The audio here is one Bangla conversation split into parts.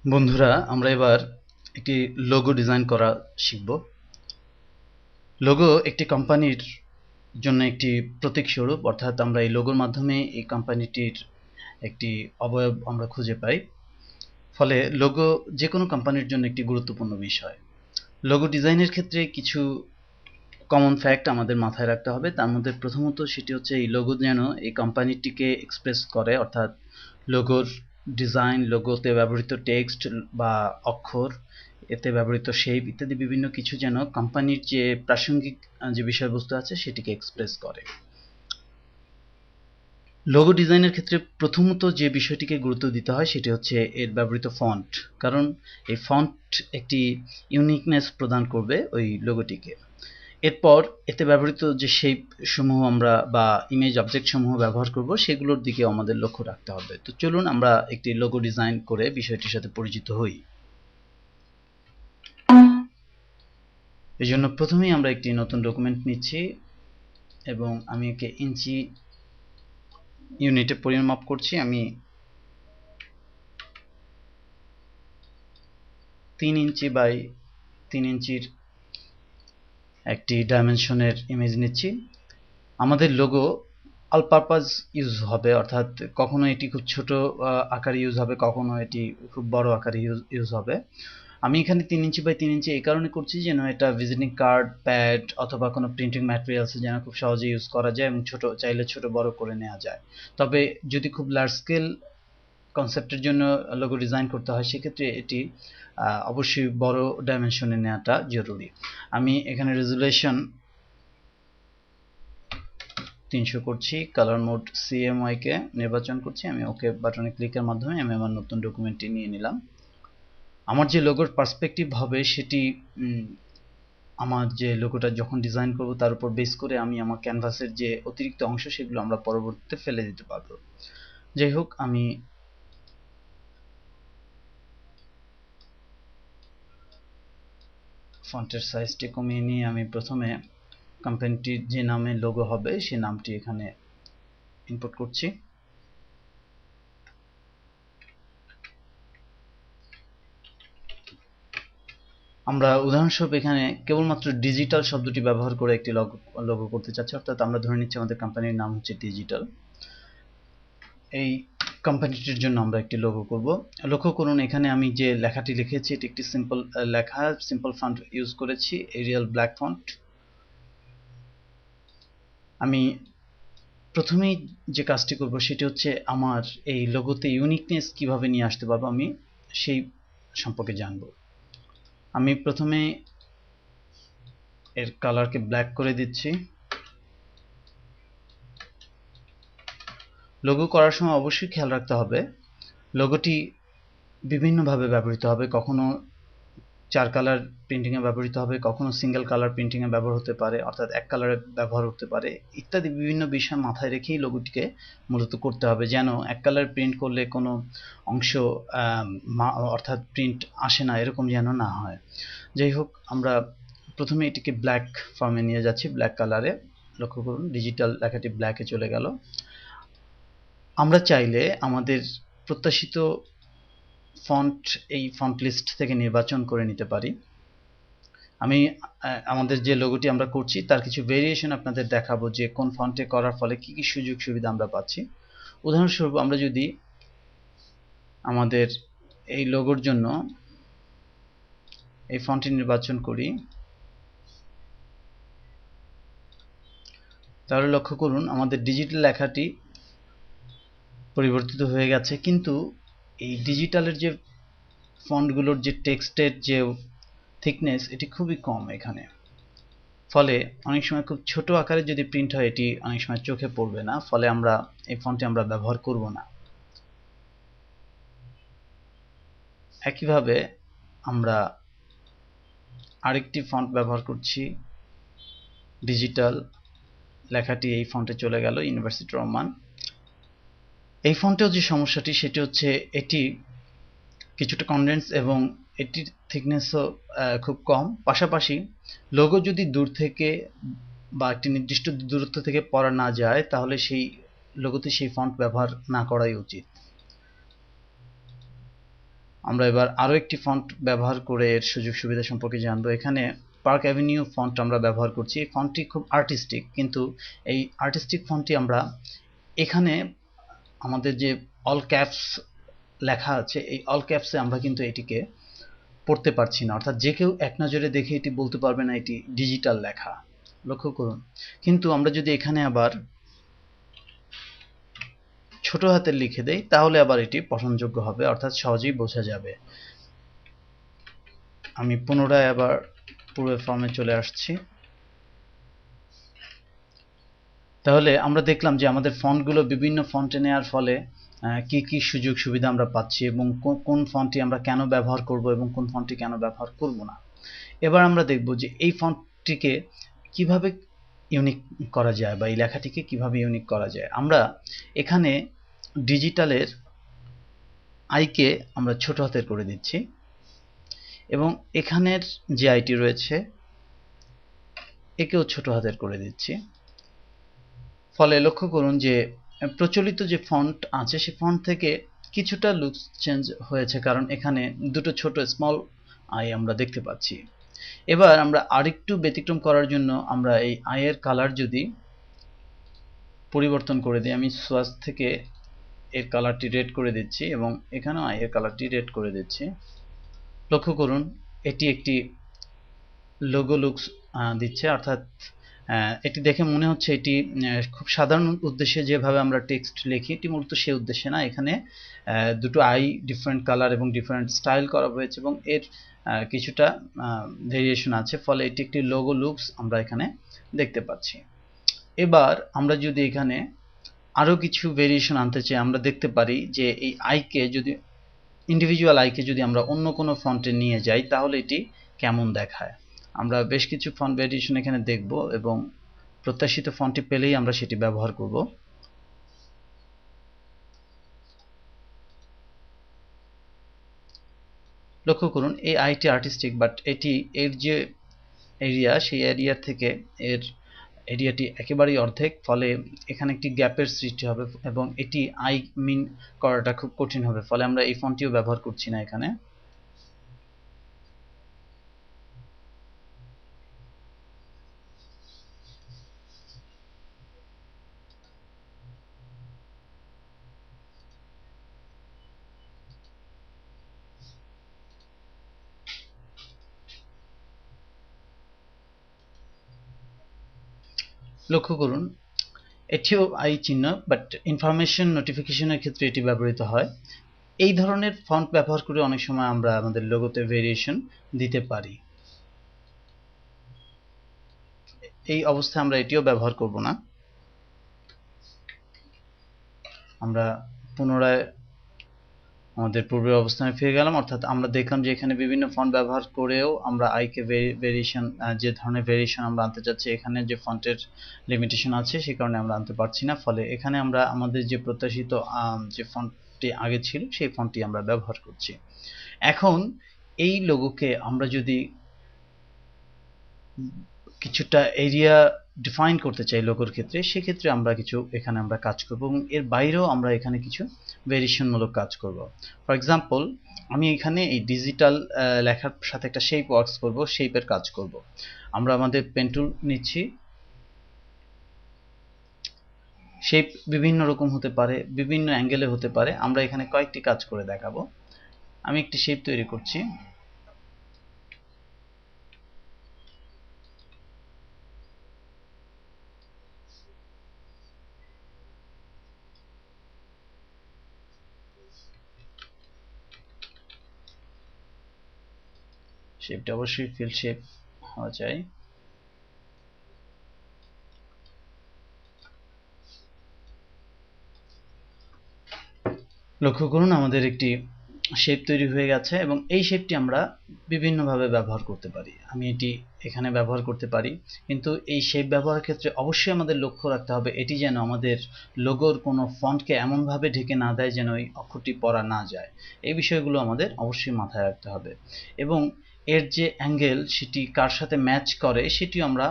বন্ধুরা, আমরা এবার একটি লোগো ডিজাইন করা শিখব। লোগো একটি কোম্পানির জন্য একটি প্রতীক স্বরূপ, অর্থাৎ আমরা এই লোগোর মাধ্যমে এই কোম্পানিটির একটি অবয়ব আমরা খুঁজে পাই। ফলে লোগো যে কোনো কোম্পানির জন্য একটি গুরুত্বপূর্ণ বিষয়। লোগো ডিজাইনের ক্ষেত্রে কিছু কমন ফ্যাক্ট আমাদের মাথায় রাখতে হবে। তার মধ্যে প্রথমত সেটি হচ্ছে এই লোগো যেন এই কোম্পানিটিকে এক্সপ্রেস করে, অর্থাৎ লোগোর ডিজাইন, লোগোতে ব্যবহৃত টেক্সট বা অক্ষর, এতে ব্যবহৃত শেপ ইত্যাদি বিভিন্ন কিছু যেন কোম্পানির যে প্রাসঙ্গিক যে বিষয়বস্তু আছে সেটিকে এক্সপ্রেস করে। লোগো ডিজাইনের ক্ষেত্রে প্রথমত যে বিষয়টিকে গুরুত্ব দিতে হয় সেটি হচ্ছে এর ব্যবহৃত ফন্ট, কারণ এই ফন্ট একটি ইউনিকনেস প্রদান করবে ওই লোগোটিকে। এরপর এতে ব্যবহৃত যে শেপ সমূহ আমরা বা ইমেজ অবজেক্ট সমূহ ব্যবহার করব সেগুলোর দিকে আমাদের লক্ষ্য রাখতে হবে। তো চলুন আমরা একটি লোগো ডিজাইন করে বিষয়টির সাথে পরিচিত হই। এই জন্য প্রথমেই আমরা একটি নতুন ডকুমেন্ট নিচ্ছি এবং আমি একে ইঞ্চি ইউনিটে পরিমাপ করছি। আমি 3 ইঞ্চি বাই 3 ইঞ্চির একটি ডাইমেনশনের ইমেজ নিচ্ছি। আমাদের লোগো অল পারপাস ইউজ হবে, অর্থাৎ কখনো এটি খুব ছোট আকারে ইউজ হবে, কখনো এটি খুব বড় আকারে ইউজ হবে। আমি এখানে 3 ইঞ্চি বাই 3 ইঞ্চি এই কারণে করছি যেন এটা ভিজিটিং কার্ড, প্যাড অথবা কোনো প্রিন্টিং ম্যাটেরিয়ালসে যেন খুব সহজে ইউজ করা যায় এবং চাইলে ছোট বড় করে নেওয়া যায়। তবে যদি খুব লার্জ স্কেল কনসেপ্টের জন্য লোগো ডিজাইন করতে হয় সেক্ষেত্রে এটি অবশ্যই বড় ডাইমেনশনে নেওয়াটা জরুরি। আমি এখানে রেজুলেশন 300 করছি, কালার মোড CMY কে নির্বাচন করছি। আমি ওকে বাটনে ক্লিকের মাধ্যমে আমি আমার নতুন ডকুমেন্টটি নিয়ে নিলাম। আমার যে লোগোর পার্সপেক্টিভ হবে সেটি আমার যে লোগোটা যখন ডিজাইন করব তার উপর বেস করে আমি আমার ক্যানভাসের যে অতিরিক্ত অংশ সেগুলো আমরা পরবর্তীতে ফেলে দিতে পারবো। যাই হোক, আমি ফন্টের সাইজটি কমিয়ে নিয়ে আমি প্রথমে কোম্পানিটির যে নামে লোগো হবে সেই নামটি এখানে ইনপুট করছি। আমরা উদাহরণস্বরূপ এখানে কেবলমাত্র ডিজিটাল শব্দটি ব্যবহার করে একটি লোগো করতে চাচ্ছি, অর্থাৎ আমরা ধরে নিচ্ছি আমাদের কোম্পানির নাম হচ্ছে ডিজিটাল। এই কোম্পানিটির জন্য আমরা একটি লোগো করব। লক্ষ্য করুন এখানে আমি যে লেখাটি লিখেছি এটি একটি সিম্পল লেখা, সিম্পল ফন্ট ইউজ করেছি, এরিয়াল ব্ল্যাক ফন্ট। আমি প্রথমেই যে কাজটি করব সেটি হচ্ছে আমার এই লোগোতে ইউনিকনেস কিভাবে নিয়ে আসতে পারবো আমি সেই সম্পর্কে জানব। আমি প্রথমে এর কালারকে ব্ল্যাক করে দিচ্ছি। লোগো করার সময় অবশ্যই খেয়াল রাখতে হবে লোগোটি বিভিন্নভাবে ব্যবহৃত হবে, কখনো 4 কালার প্রিন্টিংয়ে ব্যবহৃত হবে, কখনো সিঙ্গেল কালার প্রিন্টিংয়ে ব্যবহার হতে পারে, অর্থাৎ এক কালারে ব্যবহার হতে পারে ইত্যাদি বিভিন্ন বিষয় মাথায় রেখেই লোগোটিকে মূলত করতে হবে, যেন এক কালার প্রিন্ট করলে কোনো অংশ অর্থাৎ প্রিন্ট আসে না, এরকম যেন না হয়। যাই হোক, আমরা প্রথমে এটিকে ব্ল্যাক ফর্মে নিয়ে যাচ্ছি, ব্ল্যাক কালারে। লক্ষ্য করুন ডিজিটাল লেখাটি ব্ল্যাকে চলে গেল। আমরা চাইলে আমাদের প্রত্যাশিত ফন্ট এই ফন্ট লিস্ট থেকে নির্বাচন করে নিতে পারি। আমি আমাদের যে লোগোটি আমরা করছি তার কিছু ভেরিয়েশন আপনাদের দেখাবো যে কোন ফন্টে করার ফলে কি কি সুযোগ সুবিধা আমরা পাচ্ছি। উদাহরণস্বরূপ আমরা যদি আমাদের এই লোগোর জন্য এই ফন্টটি নির্বাচন করি তাহলে লক্ষ্য করুন আমাদের ডিজিটাল লেখাটি পরিবর্তিত হয়ে গেছে, কিন্তু এই ডিজিটালের যে ফন্টগুলোর যে টেক্সটের যে থিকনেস এটি খুবই কম এখানে, ফলে অনেক সময় খুব ছোট আকারে যদি প্রিন্ট হয় এটি অনেক সময় চোখে পড়বে না, ফলে আমরা এই ফন্টটি আমরা ব্যবহার করব না। একইভাবে আমরা আরেকটি ফন্ট ব্যবহার করছি, ডিজিটাল লেখাটি এই ফন্টে চলে গেল, ইউনিভার্সিটি রহমান। এই ফন্টেও যে সমস্যাটি সেটি হচ্ছে এটি কিছুটা কনডেন্স এবং এটির থিকনেসও খুব কম। পাশাপাশি লোগো যদি দূর থেকে বা একটি নির্দিষ্ট দূরত্ব থেকে পড়া না যায় তাহলে সেই লোগোতে সেই ফন্ট ব্যবহার না করাই উচিত। আমরা এবার আরও একটি ফন্ট ব্যবহার করে এর সুযোগ সুবিধা সম্পর্কে জানবো। এখানে পার্ক অ্যাভিনিউ ফন্ট আমরা ব্যবহার করছি। এই ফন্টটি খুব আর্টিস্টিক, কিন্তু এই আর্টিস্টিক ফন্টটি আমরা এখানে আমাদের যে অল ক্যাপস লেখা আছে, এই অল ক্যাপসে আমরা কিন্তু এটিকে পড়তে পারছি না, অর্থাৎ যে কেউ এক নজরে দেখে এটি বলতে পারবে না এটি ডিজিটাল লেখা। লক্ষ্য করুন। কিন্তু আমরা যদি এখানে আবার ছোট হাতের লিখে দেই তাহলে আবার এটি পঠনযোগ্য হবে, অর্থাৎ সহজেই বোঝা যাবে। আমি পুনরায় আবার পূর্বের ফর্মে চলে আসছি। তাহলে আমরা দেখলাম যে আমাদের ফন্টগুলো বিভিন্ন ফন্টে নেওয়ার ফলে কি কি সুযোগ সুবিধা আমরা পাচ্ছি এবং কোন ফন্টটি আমরা কেন ব্যবহার করব এবং কোন ফন্টটি কেন ব্যবহার করব না। এবার আমরা দেখব যে এই ফন্টটিকে কিভাবে ইউনিক করা যায় বা এই লেখাটিকে কিভাবে ইউনিক করা যায়। আমরা এখানে ডিজিটালের আইকে আমরা ছোট হাতের করে দিচ্ছি এবং এখানের যে আইটি রয়েছে একেও ছোট হাতের করে দিচ্ছি। ফলে লক্ষ্য করুন যে প্রচলিত যে ফন্ট আছে সেই ফন্ট থেকে কিছুটা লুকস চেঞ্জ হয়েছে, কারণ এখানে দুটো ছোট স্মল আই আমরা দেখতে পাচ্ছি। এবার আমরা আরেকটু ব্যতিক্রম করার জন্য আমরা এই আইয়ের কালার যদি পরিবর্তন করে দিই, আমি সোয়াচ থেকে এর কালারটি রেড করে দিচ্ছি এবং এখানেও আইয়ের কালারটি রেড করে দিচ্ছি। লক্ষ্য করুন এটি একটি লোগো লুকস দিচ্ছে, অর্থাৎ এটি দেখে মনে হচ্ছে এটি খুব সাধারণ উদ্দেশ্যে যেভাবে আমরা টেক্সট লিখি এটি মূলত সেই উদ্দেশ্যে না। এখানে দুটো আই ডিফারেন্ট কালার এবং ডিফারেন্ট স্টাইল করা হয়েছে এবং এর কিছুটা ভেরিয়েশন আছে, ফলে এটি একটি লোগো লুকস আমরা এখানে দেখতে পাচ্ছি। এবার আমরা যদি এখানে আরও কিছু ভেরিয়েশন আনতে চাই, আমরা দেখতে পারি যে এই আইকে যদি ইন্ডিভিজুয়াল আইকে যদি আমরা অন্য কোনো ফন্টে নিয়ে যাই তাহলে এটি কেমন দেখায়। আমরা বেশ কিছু ফন্ট ভেরিয়েশন এখানে দেখব এবং প্রত্যাশিত ফন্টটি পেলেই আমরা সেটি ব্যবহার করব। লক্ষ্য করুন এই আইটি আর্টিস্টিক, বাট এটি এর যে এরিয়া সেই এরিয়া থেকে এর এরিয়াটি একেবারেই অর্ধেক, ফলে এখানে একটি গ্যাপের সৃষ্টি হবে এবং এটি আই মিন করাটা খুব কঠিন হবে, ফলে আমরা এই ফন্টটিও ব্যবহার করছি না এখানে। লক্ষ্য করুন এটিও আই চিহ্ন, বাট ইনফরমেশন নোটিফিকেশনের ক্ষেত্রে এটি ব্যবহৃত হয়। এই ধরনের ফন্ট ব্যবহার করে অনেক সময় আমরা আমাদের লোগোতে ভেরিয়েশন দিতে পারি। এই অবস্থায় আমরা এটিও ব্যবহার করব না। আমরা পুনরায় আমাদের পূর্বের অবস্থানে ফিরে গেলাম, অর্থাৎ আমরা দেখলাম যে এখানে বিভিন্ন ফন্ট ব্যবহার করেও আমরা আইকে ভেরিয়েশন যে ধরনের ভেরিয়েশন আমরা আনতে চাচ্ছি এখানে যে ফন্টের লিমিটেশন আছে সেই কারণে আমরা আনতে পারছি না, ফলে এখানে আমরা আমাদের যে প্রত্যাশিত যে ফন্টটি আগে ছিল সেই ফন্টটি আমরা ব্যবহার করছি। এখন এই লোগোকে আমরা যদি কিছুটা এরিয়া ডিফাইন করতে চাই লোগোর ক্ষেত্রে, সেক্ষেত্রে আমরা কিছু এখানে আমরা কাজ করব এবং এর বাইরেও আমরা এখানে কিছু ভেরিয়েশনমূলক কাজ করব। ফর এক্সাম্পল আমি এখানে এই ডিজিটাল লেখার সাথে একটা শেপ ওয়ার্কস করব, শেপের কাজ করব। আমরা আমাদের পেন টুল নিচ্ছি। শেপ বিভিন্ন রকম হতে পারে, বিভিন্ন অ্যাঙ্গেলে হতে পারে, আমরা এখানে কয়েকটি কাজ করে দেখাবো। আমি একটি শেপ তৈরি করছি। শেপটা অবশ্যই ফিল শেপ হওয়া চাই। লক্ষ্য করুন আমাদের একটি শেপ তৈরি হয়ে গেছে এবং এই শেপটি আমরা বিভিন্নভাবে ব্যবহার করতে পারি। আমি এটি এখানে ব্যবহার করতে পারি, কিন্তু এই শেপ ব্যবহারের ক্ষেত্রে অবশ্যই আমাদের লক্ষ্য রাখতে হবে এটি যেন আমাদের লোগোর কোনো ফন্টকে এমনভাবে ঢেকে না দেয় যেন ওই অক্ষরটি পড়া না যায়। এই বিষয়গুলো আমাদের অবশ্যই মাথায় রাখতে হবে এবং এর যে অ্যাঙ্গেল সেটি কার সাথে ম্যাচ করে সেটিও আমরা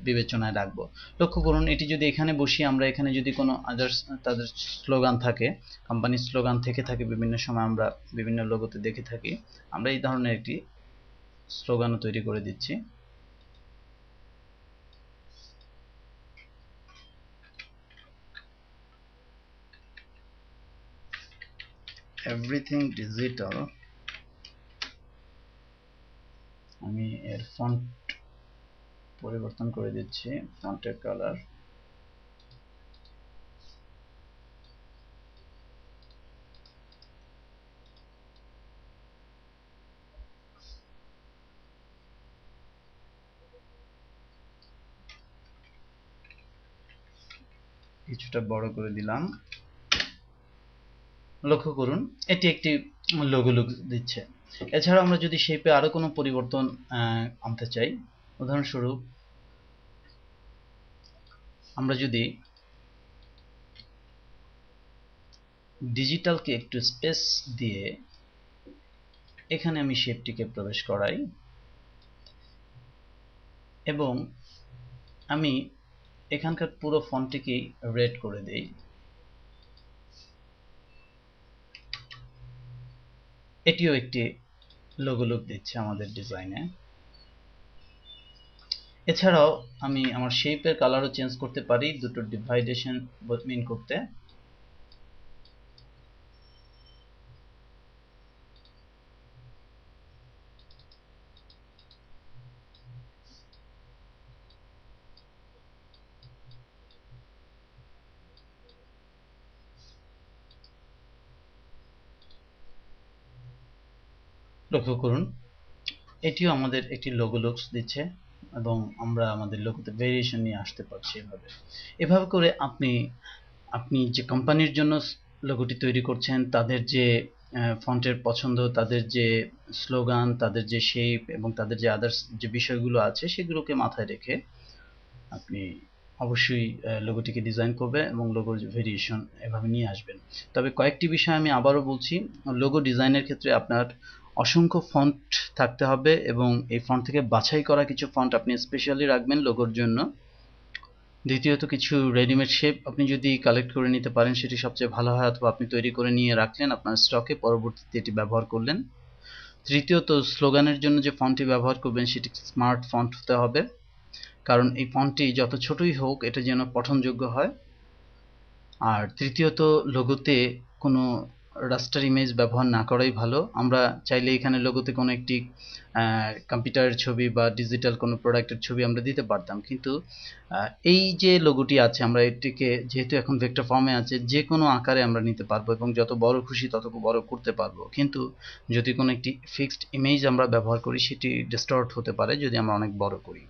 বিবেচনায় রাখবো। লক্ষ্য করুন, এটি যদি এখানে বসি, আমরা এখানে যদি কোনো আদার্স তাদের স্লোগান থাকে, কোম্পানির স্লোগান থেকে থাকে, বিভিন্ন সময় আমরা বিভিন্ন লোগোতে দেখে থাকি, আমরা এই ধরনের একটি স্লোগানও তৈরি করে দিচ্ছি। Everything digital. আমি এর ফন্ট পরিবর্তন করে দিচ্ছি, ফন্টের কালার। কিছুটা বড় করে দিলাম। লক্ষ্য করুন, এটি একটি লোগো লুক দিচ্ছে। এছাড়া আমরা যদি শেপে আরো কোনো পরিবর্তন আনতে চাই, উদাহরণস্বরূপ আমরা যদি ডিজিটালকে একটু স্পেস দিয়ে এখানে আমি শেপটিকে প্রবেশ করাই এবং আমি এখানকার পুরো ফন্টটিকে রেড করে দেই, এটিও একটি লোগো লুক দিচ্ছে আমাদের ডিজাইনে। এছাড়াও আমি আমার শেপের কালারও চেঞ্জ করতে পারি দুটো ডিভাইডেশন মিন করতে। লক্ষ্য করুন, এটিও আমাদের একটি লোগো লুকস দিচ্ছে এবং আমরা আমাদের লোগোতে ভেরিয়েশন নিয়ে আসতে পারছি। এভাবে করে আপনি যে কোম্পানির জন্য লোগোটি তৈরি করছেন, তাদের যে ফন্টের পছন্দ, তাদের যে স্লোগান, তাদের যে শেপ এবং তাদের যে আদার্স যে বিষয়গুলো আছে সেগুলোকে মাথায় রেখে আপনি অবশ্যই লোগোটিকে ডিজাইন করবেন এবং লোগোর ভেরিয়েশন এভাবে নিয়ে আসবেন। তবে কয়েকটি বিষয় আমি আবারও বলছি, লোগো ডিজাইনের ক্ষেত্রে আপনার অসংখ্য ফন্ট থাকতে হবে এবং এই ফন্ট থেকে বাছাই করা কিছু ফন্ট আপনি স্পেশালি রাখবেন লোগোর জন্য। দ্বিতীয়ত, কিছু রেডিমেড শেপ আপনি যদি কালেক্ট করে নিতে পারেন সেটি সবচেয়ে ভালো হয়, অথবা আপনি তৈরি করে নিয়ে রাখলেন আপনার স্টকে, পরবর্তীতে এটি ব্যবহার করলেন। তৃতীয়ত, স্লোগানের জন্য যে ফন্টটি ব্যবহার করবেন সেটি স্মার্ট ফন্ট হতে হবে, কারণ এই ফন্টটি যত ছোটই হোক এটা যেন পঠনযোগ্য হয়। আর তৃতীয়ত, লোগোতে কোনো রাস্টার ইমেজ ব্যবহার না করাই ভালো। আমরা চাইলে এখানে লোগোতে কোনো একটি কম্পিউটারের ছবি বা ডিজিটাল কোনো প্রোডাক্টের ছবি আমরা দিতে পারতাম, কিন্তু এই যে লোগোটি আছে আমরা এটিকে যেহেতু এখন ভেক্টর ফর্মে আছে, যে কোনো আকারে আমরা নিতে পারবো এবং যত বড় খুশি তত বড় করতে পারবো। কিন্তু যদি কোনো একটি ফিক্সড ইমেজ আমরা ব্যবহার করি সেটি ডিস্টর্ট হতে পারে যদি আমরা অনেক বড় করি।